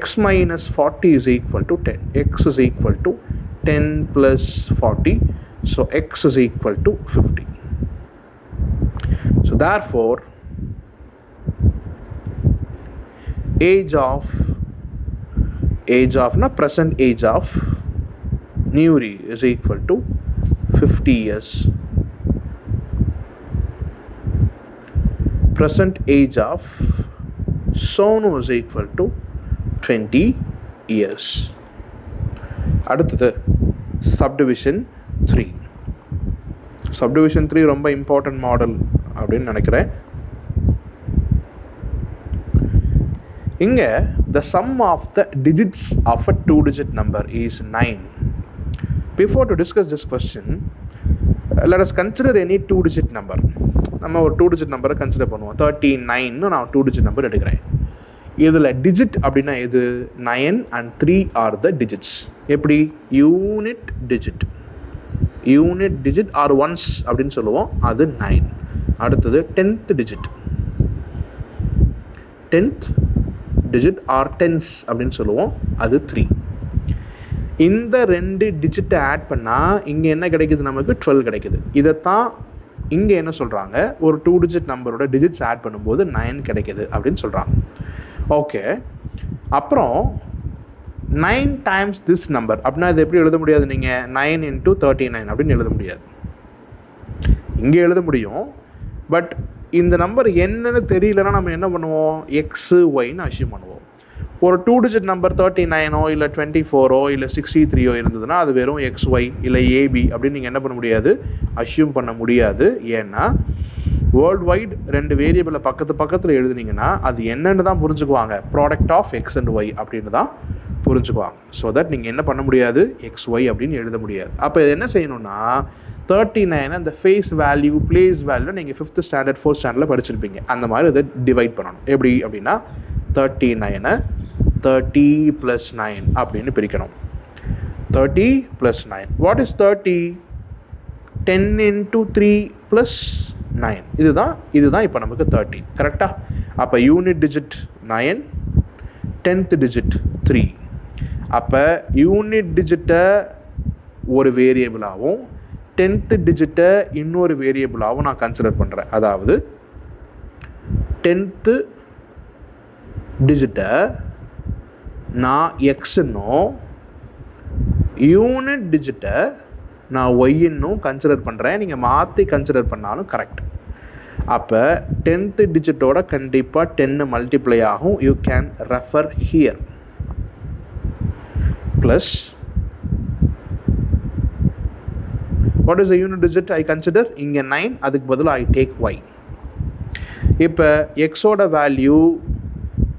x minus 40 is equal to 10. x is equal to 10 plus 40. So x is equal to 50. So therefore present age of Nuri is equal to 50 years. Present age of Sonu is equal to 20 years. அடுத்தது சப்டிவிஷன் 3. சப்டிவிஷன் 3 ரொம்ப இம்பார்ட்டன்ட் மாடல் அப்படின்னு நினைக்கிறேன். இங்கே the sum of the digits of a 2-digit number is 9. Before to discuss this question, let us consider any 2-digit number. நம்ம ஒரு 2-digit நம்பரை கன்சிடர் பண்ணுவோம். 39 நான் 2-digit நம்பர் எடுக்கிறேன். இதில் digit அப்படின்னா எது? 9 and 3 are the digits. எப்படி? unit digit or ones அப்படின்னு சொல்லுவோம், அது 9. அடுத்தது 10th digit or tens அப்படின்னு சொல்லுவோம், அது 3. இந்த ரெண்டு டிஜிட்டை ஆட் பண்ணால் இங்கே என்ன கிடைக்குது? நமக்கு 12 கிடைக்குது. இதைத்தான் இங்கே என்ன சொல்கிறாங்க? ஒரு 2-digit நம்பரோட டிஜிட்ஸ் ஆட் பண்ணும்போது 9 கிடைக்குது அப்படின்னு சொல்கிறாங்க. ஓகே, அப்புறம் 9 times this number அப்படின்னா இது எப்படி எழுத முடியாது? நீங்கள் 9 into 39 அப்படின்னு எழுத முடியாது. இங்கே எழுத முடியும், பட் இந்த நம்பர் என்னன்னு தெரியலன்னா நம்ம என்ன பண்ணுவோம்? எக்ஸு ஒய்ன்னு அஷ்யூம் பண்ணுவோம். ஒரு 2-digit நம்பர் 39ஓ இல்லை 24ஓ இல்லை 63ஓ இருந்ததுன்னா அது வெறும் எக்ஸ் ஒய் இல்லை ஏபி அப்படின்னு நீங்கள் என்ன பண்ண முடியாது? அஷ்யூம் பண்ண முடியாது. ஏன்னா வேர்ல்டு வைட் ரெண்டு வேரியபிளை பக்கத்தில் எழுதுனீங்கன்னா அது என்னன்னு தான் புரிஞ்சுக்குவாங்க, product of x and y அப்படின்னு தான் புரிஞ்சுக்குவாங்க. ஸோ தட் நீங்கள் என்ன பண்ண முடியாது? எக்ஸ் ஒய் அப்படின்னு எழுத முடியாது. அப்போ இது என்ன செய்யணும்னா 39 அந்த ஃபேஸ் வேல்யூ பிளேஸ் வேல்யூ நீங்கள் 5th ஸ்டாண்டர்ட் 4th ஸ்டாண்டர்டில் படிச்சிருப்பீங்க. அந்த மாதிரி இதை டிவைட் பண்ணணும். எப்படி அப்படின்னா 39 30 plus 9 அப்படின்னு பிரிக்கணும். 30 plus 9. What is 30? 10 into 3 plus 9. இதுதான் இப்போ நமக்கு 30. கரெக்டா? அப்போ யூனிட் டிஜிட் 9, 10th digit 3. அப்போ யூனிட் டிஜிட்டை ஒரு வேரியபிளாகவும் 10th டிஜிட்டை இன்னொரு வேரியபிளாகவும் நான் கன்சிடர் பண்ணுறேன். அதாவது 10th டிஜிட்டை நான் எக்ஸ்ன்னும் யூனிட் டிஜிட்டை நான் ஒய்ன்னும் கன்சிடர் பண்ணுறேன். நீங்கள் மாற்றி கன்சிடர் பண்ணாலும் கரெக்ட். அப்போ 10th டிஜிட்டோட கண்டிப்பாக 10 மல்டிப்ளை ஆகும். You can refer here. Plus what is the unit digit I consider? இங்கே 9, அதுக்கு பதிலாக ஐ டேக் ஒய். இப்போ எக்ஸோட வேல்யூ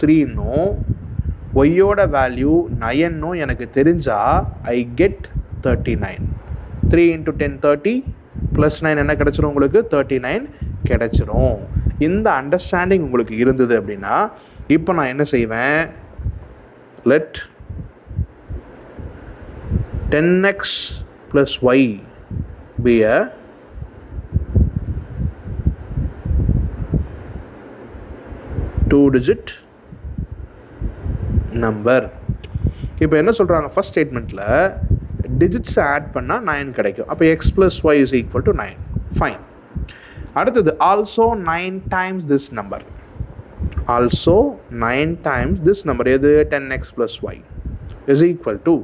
3ன்னும் ஒய்யோட வேல்யூ 9ன்னும் எனக்கு தெரிஞ்சால் ஐ கெட் 39. 3 into 10 30 plus 9 என்ன கிடைச்சிரும்? உங்களுக்கு 39 கிடைச்சிரும். இந்த அண்டர்ஸ்டாண்டிங் உங்களுக்கு இருந்தது அப்படின்னா இப்போ நான் என்ன செய்வேன்? Let 10x plus y be a two-digit number. இப்போ என்ன சொல்கிறாங்க? ஃபர்ஸ்ட் ஸ்டேட்மெண்ட்டில் டிஜிட்ஸ் ஆட் பண்ணால் 9 கிடைக்கும். அப்போ x plus y is equal to 9. Fine. அடுத்தது also 9 times this number. Also 9 times this number எது? 10x plus y is equal to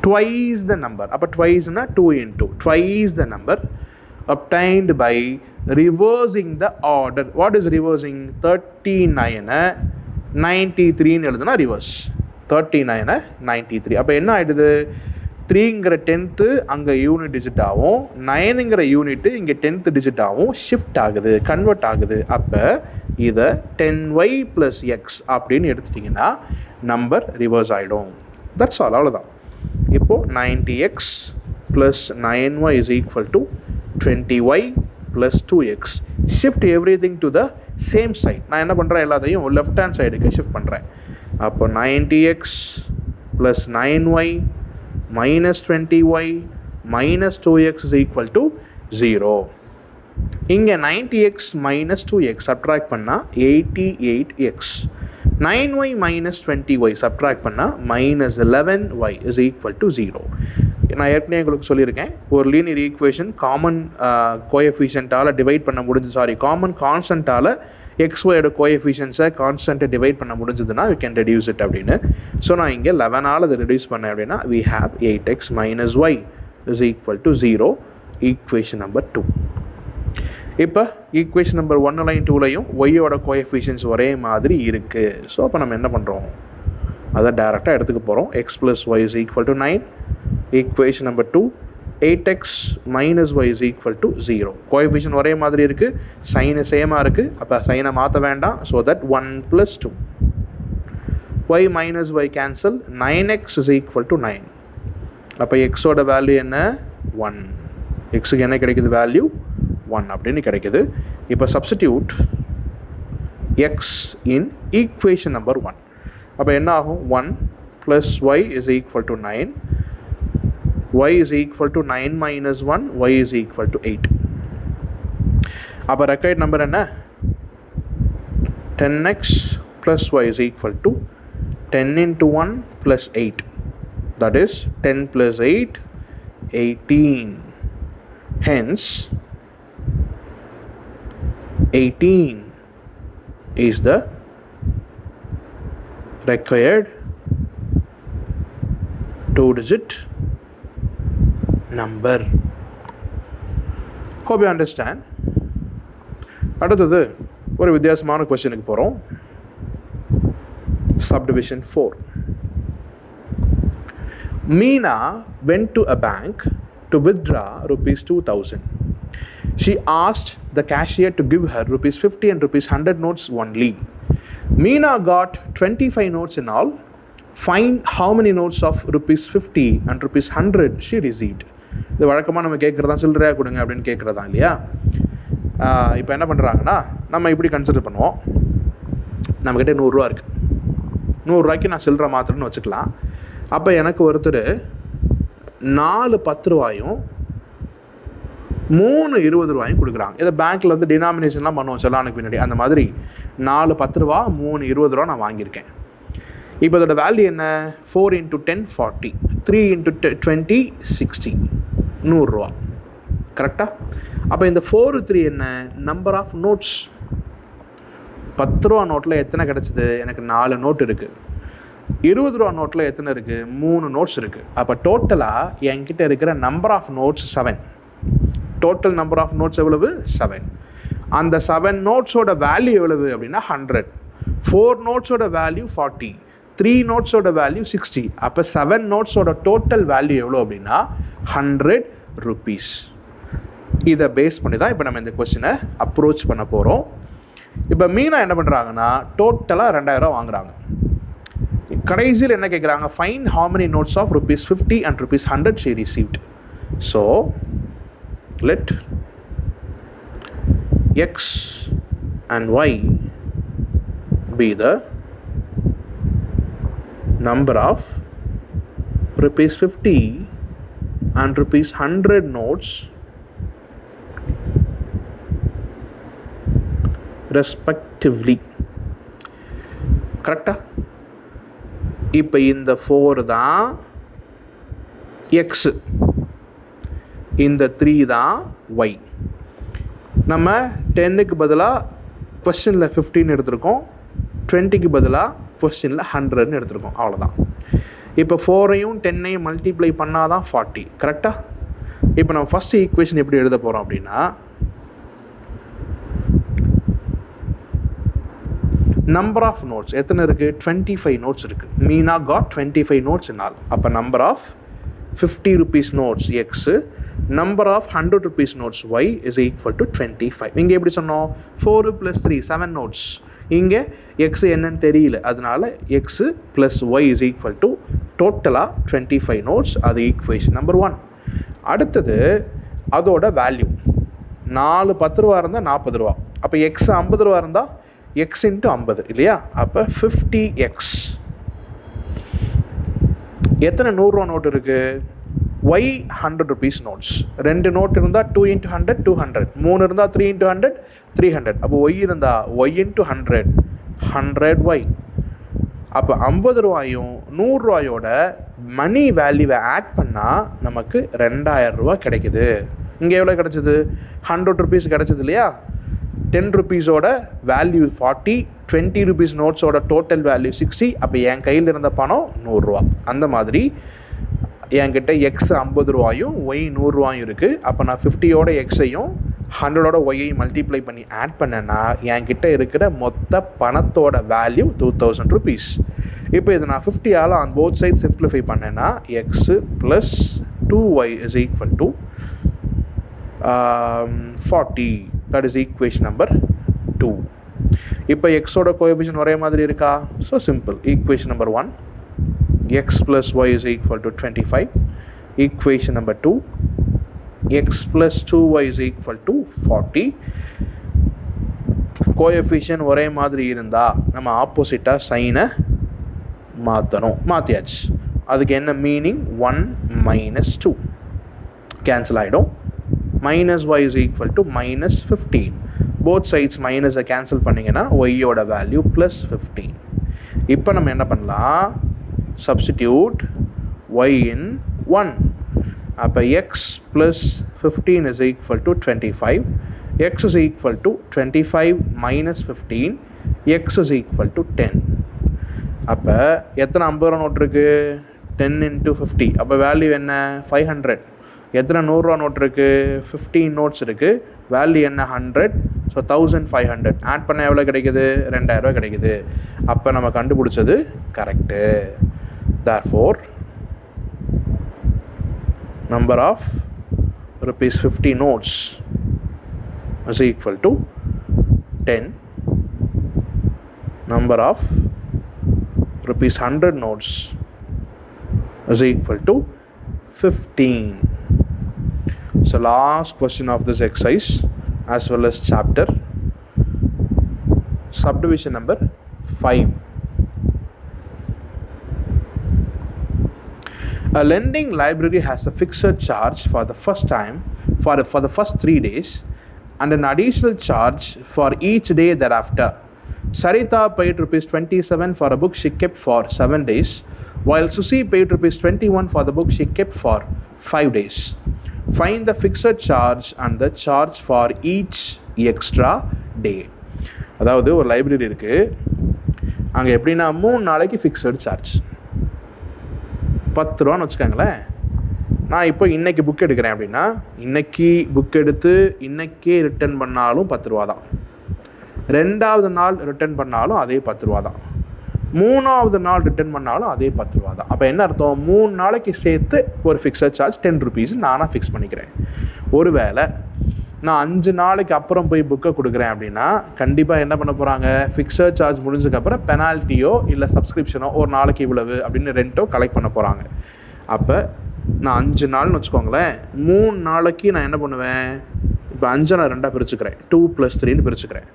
twice the number. அப்போ twiceனா 2 into twice the number obtained by reversing the order. What is reversing? 39 93 எழுதுனா ரிவர்ஸ். 39 93. அப்போ என்ன ஆயிடுது? 3ங்கிற 10th அங்கே யூனிட் டிஜிட் ஆகும், 9ங்கிற யூனிட் இங்கே 10th டிஜிட் ஆகும், ஷிஃப்ட் ஆகுது, கன்வெர்ட் ஆகுது. அப்போ இதை 10y plus x அப்படின்னு எடுத்துட்டிங்கன்னா நம்பர் ரிவர்ஸ் ஆகிடும். That's all. அவ்வளோதான். இப்போ 90x plus 9y is equal to 20y plus 2x. Shift everything to the same side. நான் என்ன பண்ணுறேன்? எல்லாத்தையும் லெஃப்ட் ஹேண்ட் சைடுக்கு ஷிஃப்ட் பண்ணுறேன். அப்போ 90x plus 9y minus 20y minus 2x is equal to 0. இங்கே 90x minus 2x subtract பண்ணால் 88x. 9y minus 20y subtract பண்ணால் minus 11y is equal to 0. நான் ஏற்கனவே உங்களுக்கு சொல்லியிருக்கேன், ஒரு லீனியர் ஈக்குவேஷன் காமன் கோஎஃபிஷியன்ட்டால் டிவைட் பண்ண முடிஞ்சு, காமன் கான்ஸ்டன்ட்டால் எக்ஸ்ஒயோட கோஎஃபிஷியன்ஸை கான்ஸ்டன்ட்டை டிவைட் பண்ண முடிஞ்சதுன்னா யூ கேன் ரெடியூஸ் இட் அப்படின்னு. ஸோ நான் இங்கே 11ஆல் அதை ரெடியூஸ் பண்ணேன் அப்படின்னா we have 8x minus y is equal to 0. Equation number 2. இப்போ ஈக்குவேஷன் நம்பர் 1லையும் 2லையும் ஒய்யோட கோஎஃபிஷியன்ஸ் ஒரே மாதிரி இருக்குது. ஸோ அப்போ நம்ம என்ன பண்ணுறோம்? அதை டேரெக்டாக எடுத்துக்க போகிறோம். x plus y is equal to 9. Equation number 2 8x minus y is equal to 0. Coefficient ஒரே மாதிரி இருக்கு, சைன் சேமாக இருக்கு, அப்போ சைனை மாற்ற வேண்டாம். So that 1 plus 2. y minus y cancel, 9x is equal to 9. அப்போ எக்ஸோட வேல்யூ என்ன? 1. எக்ஸுக்கு என்ன கிடைக்குது? வேல்யூ 1 அப்படின்னு கிடைக்குது. இப்போ சப்ஸ்டிடியூட் எக்ஸ் இன் ஈக்குவேஷன் நம்பர் 1. அப்போ என்ன ஆகும்? 1 plus y is equal to 9. y is equal to 9 minus 1, y is equal to 8. அப்போ ரெக்கைட் நம்பர் என்ன? 10x plus y is equal to 10 into 1 plus 8. That is 10 plus 8, 18. Hence, 18 is the required 2-digit number. Hope you understand. அடுத்தது ஒரு வித்தியாசமான क्वेश्चनக்கு போறோம். Subdivision 4. Meena went to a bank to withdraw rupees 2000. She asked the cashier to give her rupees 50 and rupees 100 notes only. Meena got 25 notes in all. Find how many notes of rupees 50 and rupees 100 she received. இது வழக்கமாக நம்ம கேட்குறதா சில்லறையாக கொடுங்க அப்படின்னு கேட்குறதா இல்லையா? இப்போ என்ன பண்ணுறாங்கன்னா, நம்ம இப்படி கன்சிடர் பண்ணுவோம். நம்மக்கிட்ட 100 ரூபா இருக்குது. 100 ரூபாய்க்கு நான் சில்லறை மாத்திரன்னு வச்சுக்கலாம். அப்போ எனக்கு ஒருத்தர் 4 10 ரூபாயும் 3 20 ரூபாயும் கொடுக்குறாங்க. இதை பேங்க்கில் வந்து டினாமினேஷன்லாம் பண்ணுவோம் செல்லானுக்கு பின்னாடி. அந்த மாதிரி 4 10 ரூபா 3 20 ரூபா நான் வாங்கியிருக்கேன். இப்போ இதோட வேல்யூ என்ன? 4 into 10 40, 3 into 20 60, 100 ரூபா. கரெக்டாக? அப்போ இந்த 4 3 என்ன? Number of notes. 10 ரூபா நோட்டில் எத்தனை கிடச்சிது? எனக்கு 4 நோட் இருக்குது. 20 ரூபா நோட்டில் எத்தனை இருக்குது? 3 நோட்ஸ் இருக்குது. அப்போ டோட்டலாக என்கிட்ட இருக்கிற number of notes 7. Total number of notes எவ்வளவு? 7. அந்த 7 நோட்ஸோட வேல்யூ எவ்வளவு அப்படின்னா 100. 4 நோட்ஸோட வேல்யூ 40, 3 நோட்ஸோட வேல்யூ 60. அப்போ 7 நோட்ஸோட டோட்டல் வேல்யூ எவ்வளோ அப்படின்னா 100 rupees. இதை பேஸ் பண்ணி தான் இப்போ நம்ம இந்த கொஸ்டினை அப்ரோச் பண்ண போகிறோம். இப்போ மீனா என்ன பண்ணுறாங்கன்னா, டோட்டலாக 2000 ரூபா வாங்குறாங்க. கடைசியில் என்ன கேட்குறாங்க? Find how many notes of rupees 50 and rupees 100 she received. So let x and y be the number of rupees 50 and rupees 100 notes respectively. கரெக்டா? இப்போ இந்த 4 தான் x, இந்த 3 தான் y. நம்ம 10க்கு பதிலாக கொஸ்டினில் 15 எடுத்திருக்கோம், 20க்கு பதிலாக கொஸ்டினில் 100ன்னு எடுத்திருக்கோம். அவ்வளோதான். இப்போ 4ஐயும் 10ஐயும் மல்டிப்ளை பண்ணாதான் 40. கரெக்டா? இப்போ நம்ம ஃபர்ஸ்ட் ஈக்குவேஷன் எப்படி எழுத போகிறோம் அப்படின்னா, நம்பர் ஆஃப் நோட்ஸ் எத்தனை இருக்குது? 25 நோட்ஸ் இருக்குது. Meena got 25 notes in all. அப்போ number of 50 rupees notes x, number of 100 rupees notes y is equal to 25. இங்கே எப்படி சொன்னோம்? 4 + 3 7 நோட்ஸ். இங்கே எக்ஸ் என்னன்னு தெரியல, அதனால x plus y is equal to டோட்டலாக 25 நோட்ஸ். அது ஈக்குவேஷன் நம்பர் 1. அடுத்தது அதோட வேல்யூ. 4 10 ரூபா இருந்தால் 40 ரூபா. அப்போ எக்ஸ் 50 ரூபா இருந்தால் எக்ஸ் இன்ட்டு 50 இல்லையா? அப்போ 50x. எத்தனை 100 ரூபா நோட் இருக்கு? y 100 rupees notes. 2 நோட் இருந்தால் 2 × 100 200, 3 இருந்தால் 3 × 100 300. அப்போ y இருந்தால் y × 100 100y. அப்போ 50 ரூபாயும் 100 ரூபாயோட மணி வேல்யூவை ஆட் பண்ணால் நமக்கு 2000 ரூபா கிடைக்குது. இங்கே எவ்வளோ கிடைச்சது? 100 rupees கிடைச்சது இல்லையா? 10 rupeesோட வேல்யூ 40, 20 rupees நோட்ஸோட டோட்டல் வேல்யூ 60. அப்போ என் கையில் இருந்த பணம் 100 ரூபா. அந்த மாதிரி என்கிட்ட எக்ஸ் 50 ரூபாயும் ஒய் 100 ரூபாயும் இருக்குது. அப்போ நான் 50யோட எக்ஸையும் 100ஓட ஒய்யையும் மல்டிப்ளை பண்ணி ஆட் பண்ணேன்னா என்கிட்ட இருக்கிற மொத்த பணத்தோட வேல்யூ 2000 rupees. இப்போ இதை நான் 50ஆல் ஆன் போத் சைட் சிம்பிளிஃபை பண்ணேன்னா x plus 2y is equal to 40. That is equation number 2. இப்போ x ஓட கோஎஃபிஷியன்ட் ஒரே மாதிரி இருக்கா? So simple. Equation number 1 x plus y is equal to 25. Equation number 2 x plus 2y is equal to 40. Coefficient ஒரே மாதிரி இருந்தா நம்ம ஆப்போசிட்டா சைனை மாத்தியாச்சு. அதுக்கு என்ன மீனிங்? 1 minus 2 கேன்சல் ஆகிடும். minus y is equal to minus 15. both sides மைனஸை கேன்சல் பண்ணிங்கன்னா ஒய்யோட வேல்யூ ப்ளஸ் 15. இப்போ நம்ம என்ன பண்ணலாம்? substitute y in 1. அப்போ x plus 15 is equal to 25. x is equal to 25 minus 15. x is equal to 10. அப்போ எத்தனை 50 ரூபா நோட் இருக்கு? 10 into 50. அப்போ வேல்யூ என்ன? 500. எத்தனை 100 ரூபா நோட் இருக்கு? 15 நோட்ஸ் இருக்கு. வேல்யூ என்ன? 100. ஸோ 1500 ஆட் பண்ண எவ்வளோ கிடைக்குது? 2000 ரூபா கிடைக்குது. அப்போ நம்ம கண்டுபிடிச்சது correct. therefore number of rupees 50 notes is equal to 10. Number of rupees 100 notes is equal to 15. So last question of this exercise as well as chapter, subdivision number 5. A lending library has a fixed charge for the first time for the first 3 days and an additional charge for each day thereafter. Sarita paid rupees 27 for a book she kept for 7 days, while Susi paid rupees 21 for the book she kept for 5 days. Find the fixed charge and the charge for each extra day. அதாவது ஒரு லைப்ரரி இருக்கு, அங்கே எப்படின்னா 3 நாளைக்கு ஃபிக்ஸட் சார்ஜ் 10 ரூபான்னு வச்சுக்கோங்களேன். நான் இப்போ இன்னைக்கு புக் எடுக்கிறேன் அப்படின்னா இன்னைக்கு புக் எடுத்து இன்னைக்கே ரிட்டர்ன் பண்ணாலும் 10 ரூபா தான். 2வது நாள் ரிட்டர்ன் பண்ணாலும் அதே 10 ரூபா தான். 3வது நாள் ரிட்டர்ன் பண்ணாலும் அதே 10 ரூபா தான். அப்போ என்ன அர்த்தம்? 3 நாளைக்கு சேர்த்து ஒரு ஃபிக்ஸட் சார்ஜ் 10 rupees நானாக ஃபிக்ஸ் பண்ணிக்கிறேன். ஒருவேளை நான் 5 நாளைக்கு அப்புறம் போய் புக்கை கொடுக்குறேன் அப்படின்னா கண்டிப்பாக என்ன பண்ண போகிறாங்க? ஃபிக்ஸட் சார்ஜ் முடிஞ்சதுக்கப்புறம் பெனால்ட்டியோ இல்லை சப்ஸ்கிரிப்ஷனோ ஒரு நாளைக்கு இவ்வளவு அப்படின்னு ரெண்டோ கலெக்ட் பண்ண போகிறாங்க. அப்போ நான் 5 நாள்னு வச்சுக்கோங்களேன், 3 நாளைக்கு நான் என்ன பண்ணுவேன்? இப்போ 5 நான் 2ஆக பிரிச்சுக்கிறேன், 2 + 3ன்னு பிரிச்சுக்கிறேன்.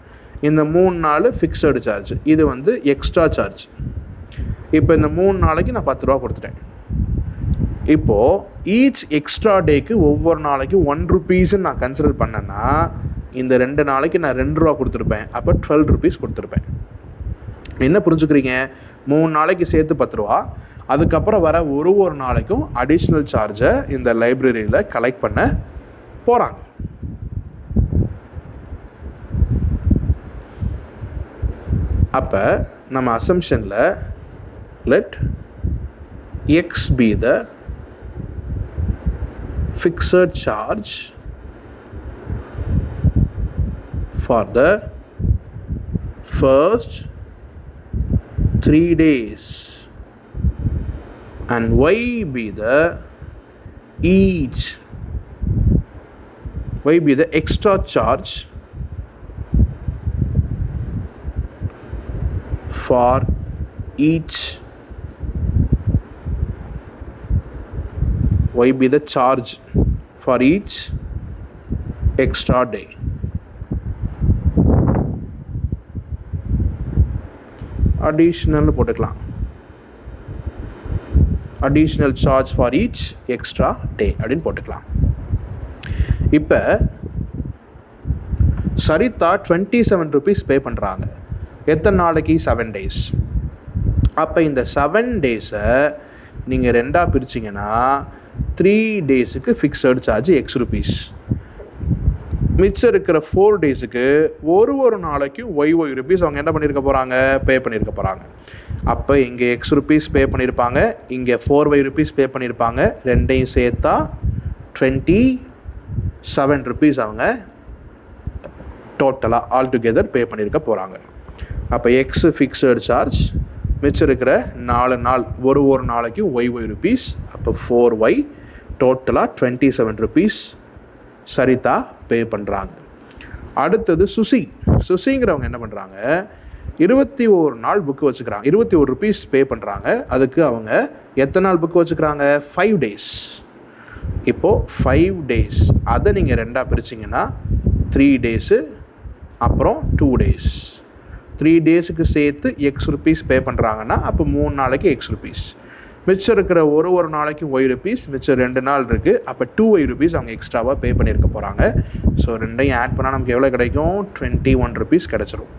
இந்த 3 நாள் ஃபிக்ஸடு சார்ஜ், இது வந்து எக்ஸ்ட்ரா சார்ஜ். இப்போ இந்த 3 நாளைக்கு நான் 10 ரூபா கொடுத்துட்டேன். இப்போது ஈச் எக்ஸ்ட்ரா டேக்கு ஒவ்வொரு நாளைக்கு 1 rupees நான் கன்சிடர் பண்ணேன்னா இந்த 2 நாளைக்கு நான் 2 ரூபா கொடுத்துருப்பேன். அப்போ 12 rupees கொடுத்துருப்பேன். என்ன புரிஞ்சுக்கிறீங்க? 3 நாளைக்கு சேர்த்து 10 ரூபா, அதுக்கப்புறம் வர ஒரு நாளைக்கும் அடிஷ்னல் சார்ஜை இந்த லைப்ரரியில் கலெக்ட் பண்ண போகிறாங்க. அப்போ நம்ம அசம்ஷனில் let x be the fixed charge for the first 3 days and y be the extra charge for each charge for each extra day. Additional போட்டுக்கலாம், additional charge for each extra day அப்படின்னு போட்டுக்கலாம். இப்போ சரிதா 27 rupees பே பண்ணுறாங்க. எத்தனை நாளைக்கு? 7 days. அப்போ இந்த 7 days-ஐ நீங்கள் 2ஆக பிரிச்சிங்கன்னா 3 days-க்கு ஃபிக்ஸட் சார்ஜ் X rupees. மிச்சம் இருக்கிற 4 days-க்கு ஒரு நாளைக்கு Y rupees அவங்க என்ன பண்ணியிருக்க போகிறாங்க? பே பண்ணியிருக்க போகிறாங்க. அப்போ இங்கே X rupees பே பண்ணியிருப்பாங்க, இங்கே 4Y rupees பே பண்ணியிருப்பாங்க. ரெண்டையும் சேர்த்தா 27 rupees அவங்க டோட்டலாக ஆல் டுகெதர் பே பண்ணியிருக்க போகிறாங்க. அப்போ எக்ஸ் ஃபிக்ஸட் சார்ஜ், மிச்சம் இருக்கிற 4 நாள் ஒரு நாளைக்கு Y rupees. அப்போ 4Y டோட்டலாக 27 rupees சரிதா பே பண்ணுறாங்க. அடுத்தது சுசிங்கிறவங்க என்ன பண்ணுறாங்க, 21 நாள் புக்கு வச்சுக்கிறாங்க. 21 rupees பே பண்ணுறாங்க. அதுக்கு அவங்க எத்தனை நாள் புக்கு வச்சுக்கிறாங்க, 5 days. இப்போது 5 days அதை நீங்கள் ரெண்டாக பிரிச்சிங்கன்னா 3 days அப்புறம் 2 days. 3 daysக்கு சேர்த்து எக்ஸ் ருபீஸ் பே பண்ணுறாங்கன்னா அப்போ 3 நாளைக்கு எக்ஸ் ருபீஸ். மிச்சம் இருக்கிற ஒரு நாளைக்கு ஒய் ருபீஸ், மிச்சம் 2 நாள் இருக்குது. அப்போ 2y rupees அவங்க எக்ஸ்ட்ராவாக பே பண்ணியிருக்க போகிறாங்க. ஸோ ரெண்டையும் ஆட் பண்ணால் நமக்கு எவ்வளோ கிடைக்கும், 21 rupees கிடச்சிரும்.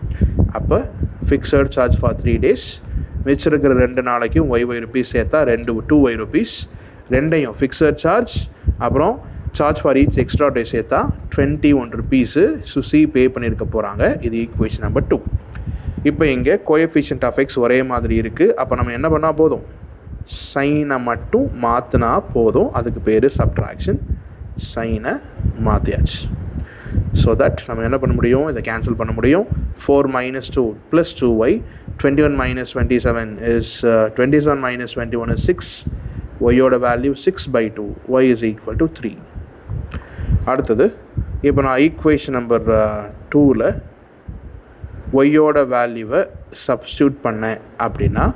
அப்போ ஃபிக்ஸட் சார்ஜ் ஃபார் 3 days, மிச்சம் இருக்கிற 2 நாளைக்கும் ஒய் ருபீஸ் சேர்த்தா 2y rupees, ரெண்டையும் ஃபிக்ஸட் சார்ஜ் அப்புறம் சார்ஜ் ஃபார் ஈச் எக்ஸ்ட்ரா டே சேர்த்தா 21 rupees சுசி பே பண்ணியிருக்க போகிறாங்க. இது ஈக்குவேஷன் நம்பர் 2. இப்போ இங்கே கோஎஃபிஷியன்ட் ஆஃப் எக்ஸ் ஒரே மாதிரி இருக்குது. அப்போ நம்ம என்ன பண்ணால் போதும், சைனை மட்டும் மாற்றினா போதும். அதுக்கு பேர் சப்ட்ராக்ஷன். சைனை மாற்றியாச்சு. ஸோ தட் நம்ம என்ன பண்ண முடியும், இதை கேன்சல் பண்ண முடியும். 4 - 2 + 2y, 21 - 27 is 27 - 21 is 6. ஒய்யோட value 6/2, y is equal to 3. அடுத்தது இப்போ நான் ஈக்குவேஷன் நம்பர் 2ல் ஒய்யோட வேல்யூவை சப்ஸ்டியூட் பண்ணேன் அப்படின்னா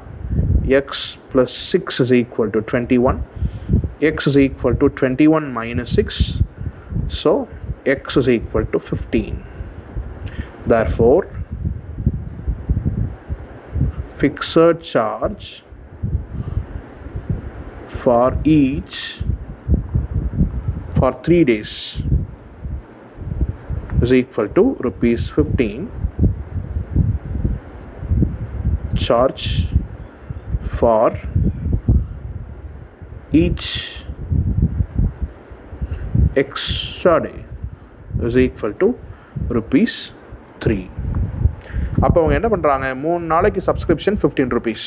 x plus 6 is equal to 21. X is equal to 21 minus 6. So x is equal to 15. Therefore, fixed charge for 3 days is equal to rupees 15. Charge for each extra day is equal to rupees 3. அப்போ அவங்க என்ன பண்ணுறாங்க, 3 நாளைக்கு சப்ஸ்கிரிப்ஷன் 15 rupees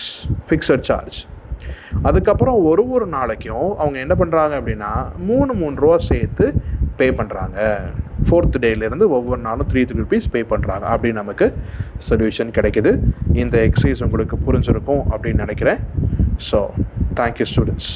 ஃபிக்ஸட் சார்ஜ். அதுக்கப்புறம் ஒரு நாளைக்கும் அவங்க என்ன பண்ணுறாங்க அப்படின்னா 3 ரூபா சேர்த்து பே பண்ணுறாங்க. 4th டேலேருந்து ஒவ்வொரு நாளும் 3 rupees பே பண்ணுறாங்க. அப்படி நமக்கு சொல்யூஷன் கிடைக்குது. இந்த எக்ஸசைஸ் உங்களுக்கு புரிஞ்சிருக்கும் அப்படின்னு நினைக்கிறேன். So thank you students.